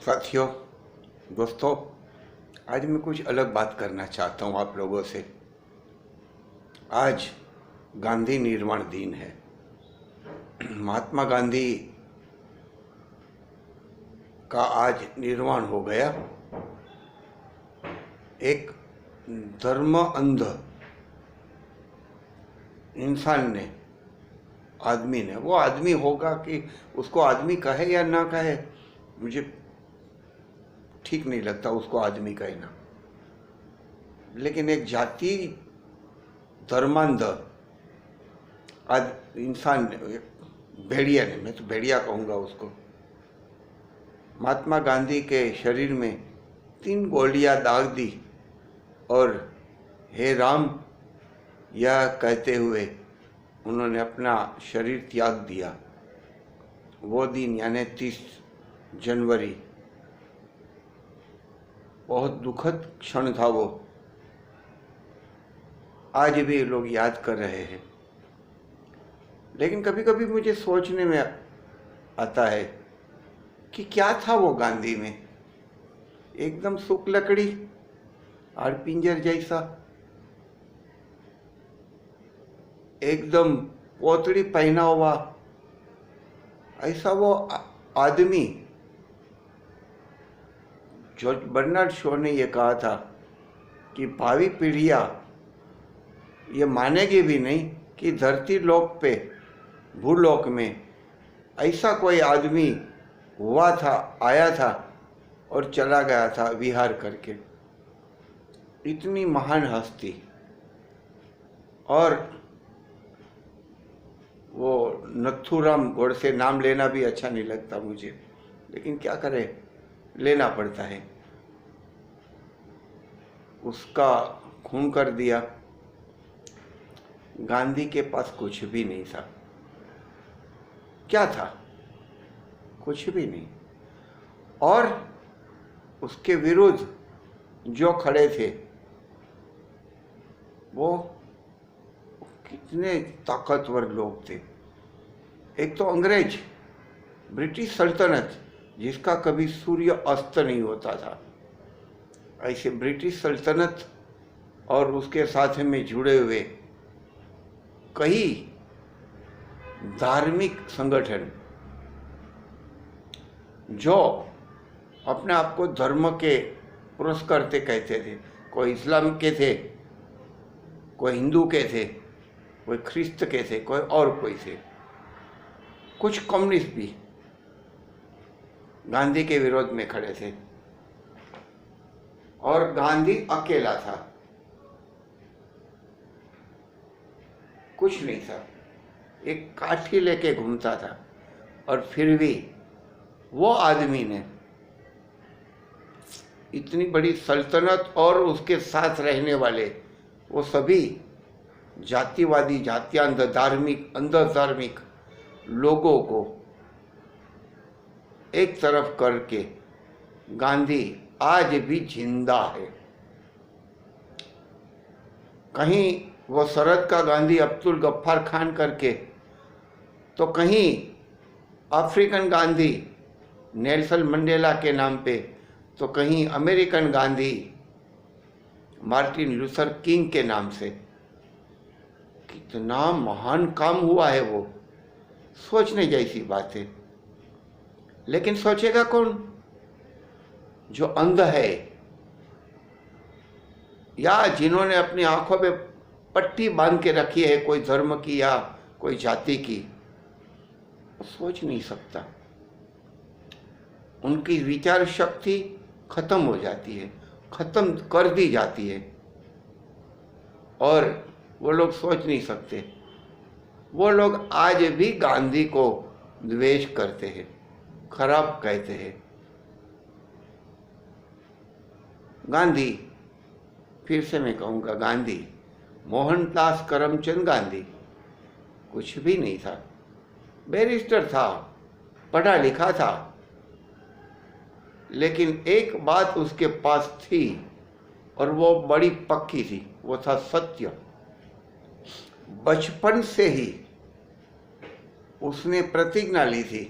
साथियों, दोस्तों, आज मैं कुछ अलग बात करना चाहता हूँ आप लोगों से। आज गांधी निर्वाण दिन है। महात्मा गांधी का आज निर्वाण हो गया। एक धर्म अंध इंसान ने, आदमी ने, वो आदमी होगा कि उसको आदमी कहे या ना कहे, मुझे ठीक नहीं लगता उसको आदमी कहना, लेकिन एक जाति धर्मांध इंसान ने, भेड़िया ने, मैं तो भेड़िया कहूँगा उसको, महात्मा गांधी के शरीर में 3 गोलियां दाग दी और हे राम यह कहते हुए उन्होंने अपना शरीर त्याग दिया। वो दिन यानी 30 जनवरी बहुत दुखद क्षण था। वो आज भी लोग याद कर रहे हैं। लेकिन कभी कभी मुझे सोचने में आता है कि क्या था वो गांधी में। एकदम सूख लकड़ी, हाड़पिंजर जैसा, एकदम पोतड़ी पहना हुआ, ऐसा वो आदमी। जॉर्ज बर्नार्ड शॉ ने ये कहा था कि भावी पीढ़ियाँ ये मानेगी भी नहीं कि धरती लोक पे, भूलोक में ऐसा कोई आदमी हुआ था, आया था और चला गया था विहार करके। इतनी महान हस्ती। और वो नथुराम गोडसे, नाम लेना भी अच्छा नहीं लगता मुझे, लेकिन क्या करें, लेना पड़ता है। उसका खून कर दिया। गांधी के पास कुछ भी नहीं था। क्या था? कुछ भी नहीं। और उसके विरुद्ध जो खड़े थे वो कितने ताकतवर लोग थे। एक तो अंग्रेज, ब्रिटिश सल्तनत, जिसका कभी सूर्य अस्त नहीं होता था, ऐसे ब्रिटिश सल्तनत और उसके साथ में जुड़े हुए कई धार्मिक संगठन जो अपने आप को धर्म के पुरस्कर्ता कहते थे। कोई इस्लाम के थे, कोई हिंदू के थे, कोई ख्रिस्त के थे, कोई और कोई थे, कुछ कम्युनिस्ट भी गांधी के विरोध में खड़े थे। और गांधी अकेला था, कुछ नहीं था, एक काठी लेके घूमता था। और फिर भी वो आदमी ने इतनी बड़ी सल्तनत और उसके साथ रहने वाले वो सभी जातिवादी, जात्यांध, धार्मिक, अंधधार्मिक लोगों को एक तरफ करके गांधी आज भी जिंदा है। कहीं वो सरहद का गांधी अब्दुल गफ्फार खान करके, तो कहीं अफ्रीकन गांधी नेल्सन मंडेला के नाम पे, तो कहीं American Gandhi Martin Luther king के नाम से। कितना महान काम हुआ है वो, सोचने जैसी बात है। लेकिन सोचेगा कौन? जो अंध है या जिन्होंने अपनी आंखों पे पट्टी बांध के रखी है कोई धर्म की या कोई जाति की, वो सोच नहीं सकता। उनकी विचार शक्ति खत्म हो जाती है, खत्म कर दी जाती है, और वो लोग सोच नहीं सकते। वो लोग आज भी गांधी को द्वेष करते हैं, खराब कहते हैं। गांधी, फिर से मैं कहूँगा, गांधी, मोहनदास करमचंद गांधी कुछ भी नहीं था। बैरिस्टर था, पढ़ा लिखा था, लेकिन एक बात उसके पास थी और वो बड़ी पक्की थी, वो था सत्य। बचपन से ही उसने प्रतिज्ञा ली थी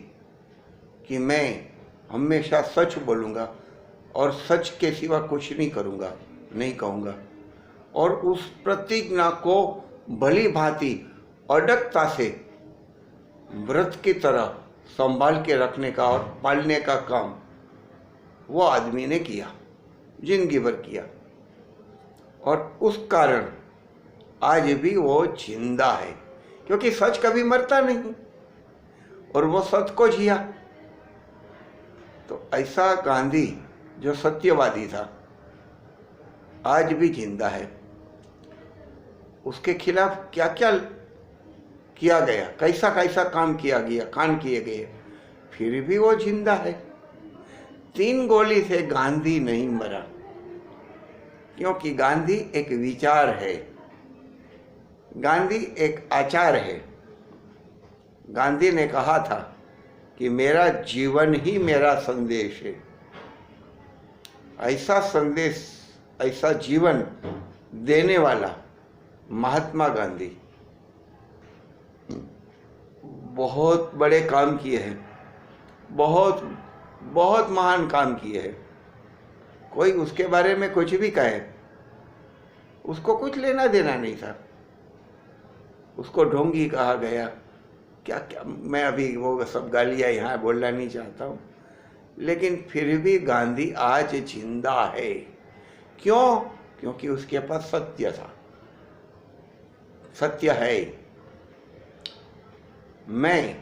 कि मैं हमेशा सच बोलूँगा और सच के सिवा कुछ नहीं करूँगा, नहीं कहूँगा। और उस प्रतिज्ञा को भली भांति अडगता से व्रत की तरह संभाल के रखने का और पालने का काम वो आदमी ने किया, जिंदगी भर किया। और उस कारण आज भी वो जिंदा है, क्योंकि सच कभी मरता नहीं और वो सत्य को जिया। तो ऐसा गांधी जो सत्यवादी था आज भी जिंदा है। उसके खिलाफ क्या क्या किया गया, कैसा कैसा काम किया गया, कांड किए गए, फिर भी वो जिंदा है। 3 गोली से गांधी नहीं मरा, क्योंकि गांधी एक विचार है, गांधी एक आचार है। गांधी ने कहा था कि मेरा जीवन ही मेरा संदेश है। ऐसा संदेश, ऐसा जीवन देने वाला महात्मा गांधी बहुत बड़े काम किए हैं, बहुत बहुत महान काम किए हैं। कोई उसके बारे में कुछ भी कहे, उसको कुछ लेना देना नहीं था। उसको ढोंगी कहा गया, क्या क्या, मैं अभी वो सब गालियाँ यहाँ बोलना नहीं चाहता हूँ, लेकिन फिर भी गांधी आज जिंदा है। क्यों? क्योंकि उसके पास सत्य था, सत्य है। मैं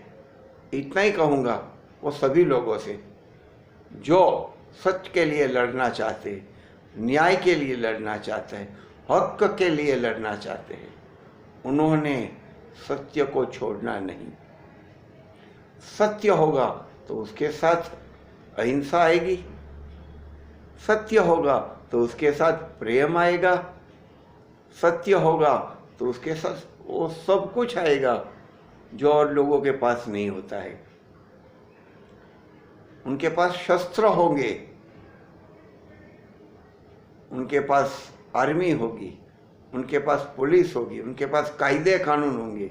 इतना ही कहूँगा वो सभी लोगों से जो सत्य के लिए लड़ना चाहते, न्याय के लिए लड़ना चाहते हैं, हक के लिए लड़ना चाहते हैं, उन्होंने सत्य को छोड़ना नहीं। सत्य होगा तो उसके साथ अहिंसा आएगी, सत्य होगा तो उसके साथ प्रेम आएगा, सत्य होगा तो उसके साथ वो सब कुछ आएगा जो और लोगों के पास नहीं होता है। उनके पास शस्त्र होंगे, उनके पास आर्मी होगी, उनके पास पुलिस होगी, उनके पास कायदे कानून होंगे,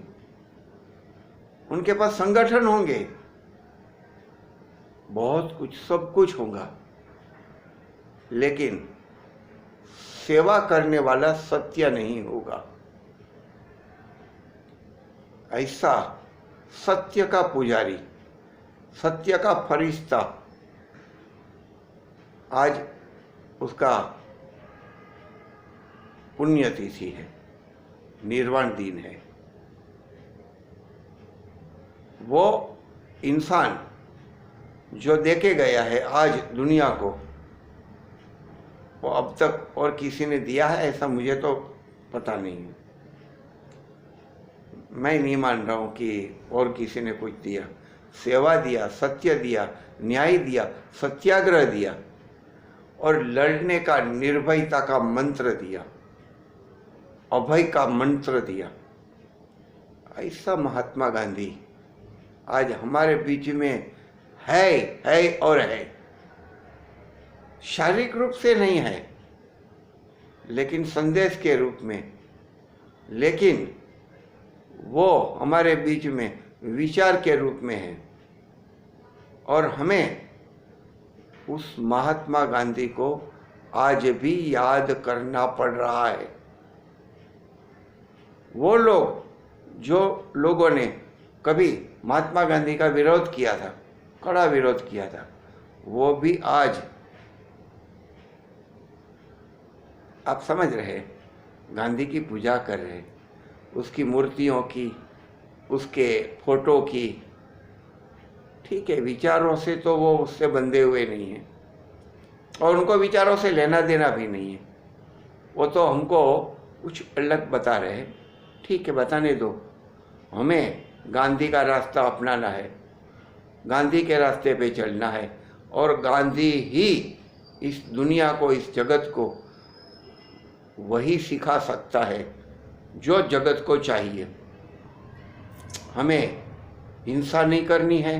उनके पास संगठन होंगे, बहुत कुछ, सब कुछ होगा, लेकिन सेवा करने वाला सत्य नहीं होगा। ऐसा सत्य का पुजारी, सत्य का फरिश्ता, आज उसका पुण्यतिथि है, निर्वाण दिन है। वो इंसान जो देके गया है आज दुनिया को, वो अब तक और किसी ने दिया है ऐसा मुझे तो पता नहीं है। मैं नहीं मान रहा हूँ कि और किसी ने कुछ दिया। सेवा दिया, सत्य दिया, न्याय दिया, सत्याग्रह दिया और लड़ने का, निर्भयता का मंत्र दिया, अभय का मंत्र दिया। ऐसा महात्मा गांधी आज हमारे बीच में है और है। शारीरिक रूप से नहीं है, लेकिन संदेश के रूप में, लेकिन वो हमारे बीच में विचार के रूप में है। और हमें उस महात्मा गांधी को आज भी याद करना पड़ रहा है। वो लोग, जो लोगों ने कभी महात्मा गांधी का विरोध किया था, कड़ा विरोध किया था, वो भी आज, आप समझ रहे, गांधी की पूजा कर रहे, उसकी मूर्तियों की, उसके फोटो की। ठीक है, विचारों से तो वो उससे बंधे हुए नहीं हैं और उनको विचारों से लेना देना भी नहीं है। वो तो हमको कुछ अलग बता रहे हैं। ठीक है, बताने दो। हमें गांधी का रास्ता अपनाना है, गांधी के रास्ते पे चलना है और गांधी ही इस दुनिया को, इस जगत को वही सिखा सकता है जो जगत को चाहिए। हमें हिंसा नहीं करनी है,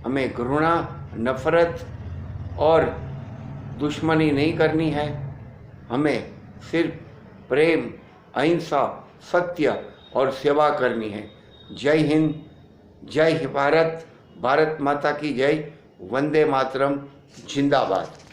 हमें घृणा, नफरत और दुश्मनी नहीं करनी है। हमें सिर्फ प्रेम, अहिंसा, सत्य और सेवा करनी है। जय हिंद, जय भारत, भारत माता की जय, वंदे मातरम, जिंदाबाद।